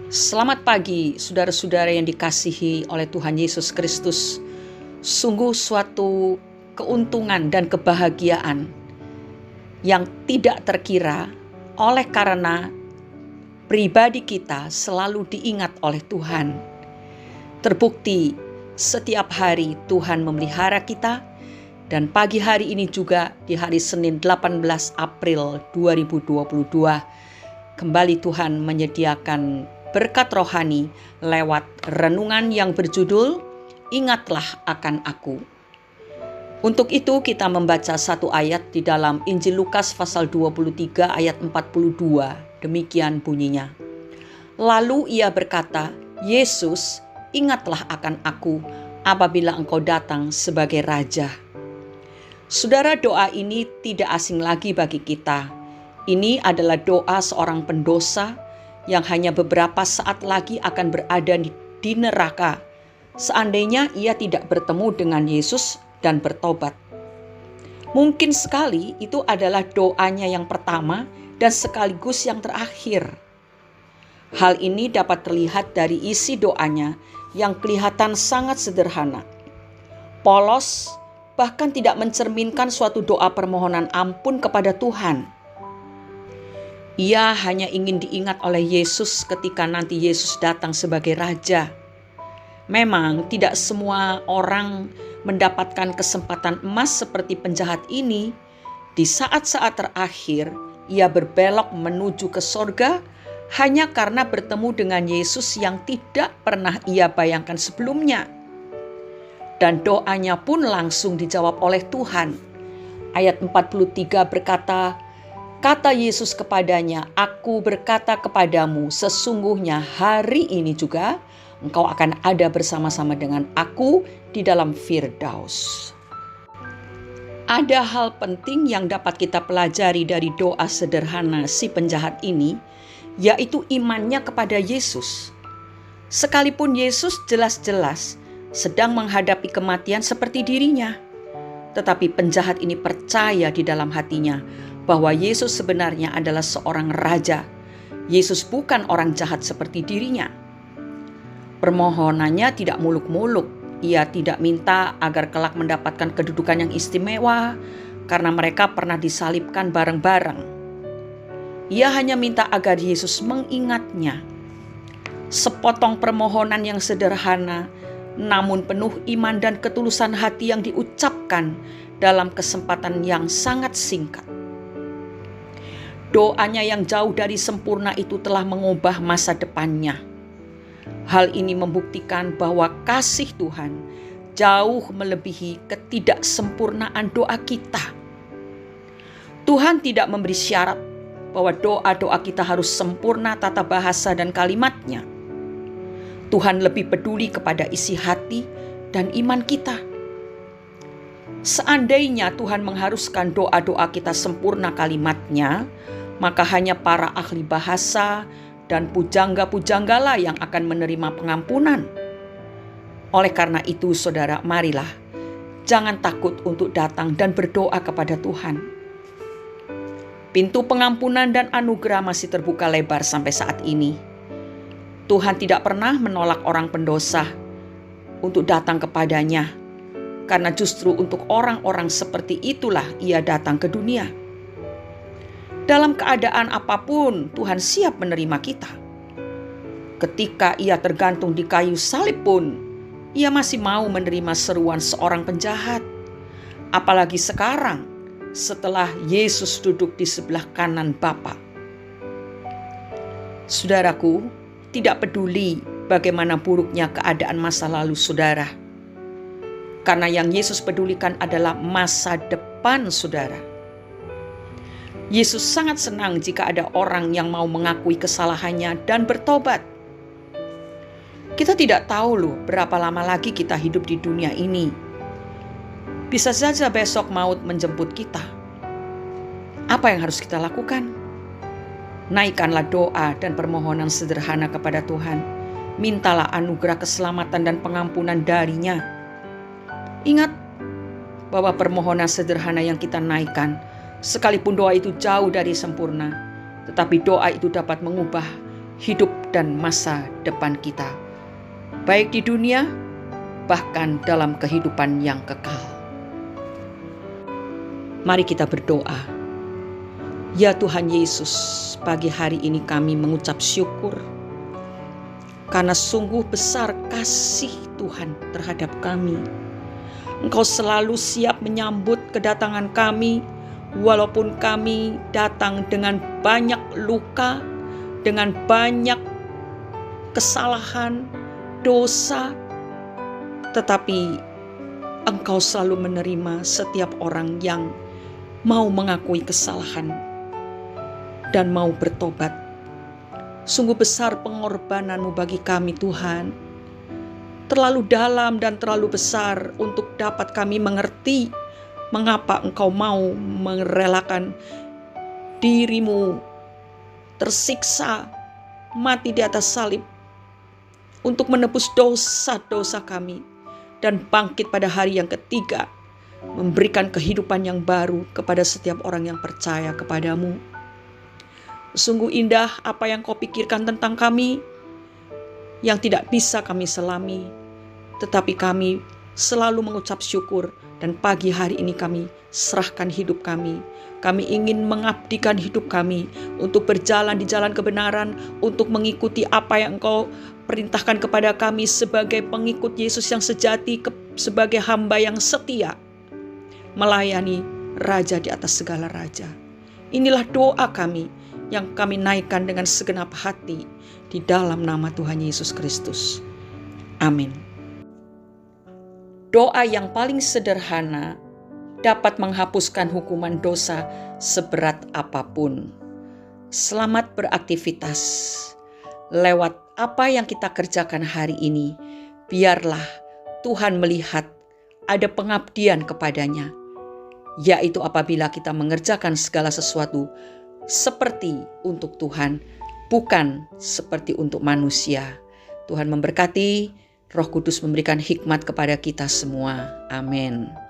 Selamat pagi, saudara-saudara yang dikasihi oleh Tuhan Yesus Kristus. Sungguh suatu keuntungan dan kebahagiaan yang tidak terkira oleh karena pribadi kita selalu diingat oleh Tuhan. Terbukti setiap hari Tuhan memelihara kita, dan pagi hari ini juga di hari Senin 18 April 2022 kembali Tuhan menyediakan berkat rohani lewat renungan yang berjudul Ingatlah akan Aku. Untuk itu kita membaca satu ayat di dalam Injil Lukas pasal 23 ayat 42. Demikian bunyinya. Lalu ia berkata, Yesus, ingatlah akan aku apabila engkau datang sebagai Raja. Saudara, doa ini tidak asing lagi bagi kita. Ini adalah doa seorang pendosa yang hanya beberapa saat lagi akan berada di neraka seandainya ia tidak bertemu dengan Yesus dan bertobat. Mungkin sekali itu adalah doanya yang pertama dan sekaligus yang terakhir. Hal ini dapat terlihat dari isi doanya yang kelihatan sangat sederhana, polos, bahkan tidak mencerminkan suatu doa permohonan ampun kepada Tuhan. Ia hanya ingin diingat oleh Yesus ketika nanti Yesus datang sebagai Raja. Memang tidak semua orang mendapatkan kesempatan emas seperti penjahat ini. Di saat-saat terakhir, ia berbelok menuju ke sorga hanya karena bertemu dengan Yesus yang tidak pernah ia bayangkan sebelumnya. Dan doanya pun langsung dijawab oleh Tuhan. Ayat 43 berkata, kata Yesus kepadanya, aku berkata kepadamu, sesungguhnya hari ini juga engkau akan ada bersama-sama dengan aku di dalam Firdaus. Ada hal penting yang dapat kita pelajari dari doa sederhana si penjahat ini, yaitu imannya kepada Yesus. Sekalipun Yesus jelas-jelas sedang menghadapi kematian seperti dirinya, tetapi penjahat ini percaya di dalam hatinya bahwa Yesus sebenarnya adalah seorang raja. Yesus bukan orang jahat seperti dirinya. Permohonannya tidak muluk-muluk. Ia tidak minta agar kelak mendapatkan kedudukan yang istimewa karena mereka pernah disalibkan bareng-bareng. Ia hanya minta agar Yesus mengingatnya. Sepotong permohonan yang sederhana, namun penuh iman dan ketulusan hati yang diucapkan dalam kesempatan yang sangat singkat. Doanya yang jauh dari sempurna itu telah mengubah masa depannya. Hal ini membuktikan bahwa kasih Tuhan jauh melebihi ketidaksempurnaan doa kita. Tuhan tidak memberi syarat bahwa doa-doa kita harus sempurna tata bahasa dan kalimatnya. Tuhan lebih peduli kepada isi hati dan iman kita. Seandainya Tuhan mengharuskan doa-doa kita sempurna kalimatnya, maka hanya para ahli bahasa dan pujangga-pujanggalah yang akan menerima pengampunan. Oleh karena itu, saudara, marilah jangan takut untuk datang dan berdoa kepada Tuhan. Pintu pengampunan dan anugerah masih terbuka lebar sampai saat ini. Tuhan tidak pernah menolak orang pendosa untuk datang kepadanya, karena justru untuk orang-orang seperti itulah ia datang ke dunia. Dalam keadaan apapun, Tuhan siap menerima kita. Ketika ia tergantung di kayu salib pun, ia masih mau menerima seruan seorang penjahat. Apalagi sekarang, setelah Yesus duduk di sebelah kanan Bapa. Saudaraku, tidak peduli bagaimana buruknya keadaan masa lalu saudara. Karena yang Yesus pedulikan adalah masa depan saudara. Yesus sangat senang jika ada orang yang mau mengakui kesalahannya dan bertobat. Kita tidak tahu loh berapa lama lagi kita hidup di dunia ini. Bisa saja besok maut menjemput kita. Apa yang harus kita lakukan? Naikkanlah doa dan permohonan sederhana kepada Tuhan. Mintalah anugerah keselamatan dan pengampunan darinya. Ingat bahwa permohonan sederhana yang kita naikkan, sekalipun doa itu jauh dari sempurna, tetapi doa itu dapat mengubah hidup dan masa depan kita, baik di dunia, bahkan dalam kehidupan yang kekal. Mari kita berdoa. Ya Tuhan Yesus, pagi hari ini kami mengucap syukur karena sungguh besar kasih Tuhan terhadap kami. Engkau selalu siap menyambut kedatangan kami, walaupun kami datang dengan banyak luka, dengan banyak kesalahan, dosa, tetapi Engkau selalu menerima setiap orang yang mau mengakui kesalahan dan mau bertobat. Sungguh besar pengorbanan-Mu bagi kami Tuhan. Terlalu dalam dan terlalu besar untuk dapat kami mengerti mengapa Engkau mau merelakan diri-Mu tersiksa, mati di atas salib untuk menebus dosa-dosa kami dan bangkit pada hari yang ketiga, memberikan kehidupan yang baru kepada setiap orang yang percaya kepadamu. Sungguh indah apa yang Kau pikirkan tentang kami, yang tidak bisa kami selami, tetapi kami selalu mengucap syukur, dan pagi hari ini kami serahkan hidup kami. Kami ingin mengabdikan hidup kami untuk berjalan di jalan kebenaran, untuk mengikuti apa yang Engkau perintahkan kepada kami sebagai pengikut Yesus yang sejati, sebagai hamba yang setia, melayani Raja di atas segala raja. Inilah doa kami yang kami naikkan dengan segenap hati di dalam nama Tuhan Yesus Kristus. Amin. Doa yang paling sederhana dapat menghapuskan hukuman dosa seberat apapun. Selamat beraktivitas. Lewat apa yang kita kerjakan hari ini, biarlah Tuhan melihat ada pengabdian kepadanya, yaitu apabila kita mengerjakan segala sesuatu seperti untuk Tuhan, bukan seperti untuk manusia. Tuhan memberkati, Roh Kudus memberikan hikmat kepada kita semua. Amin.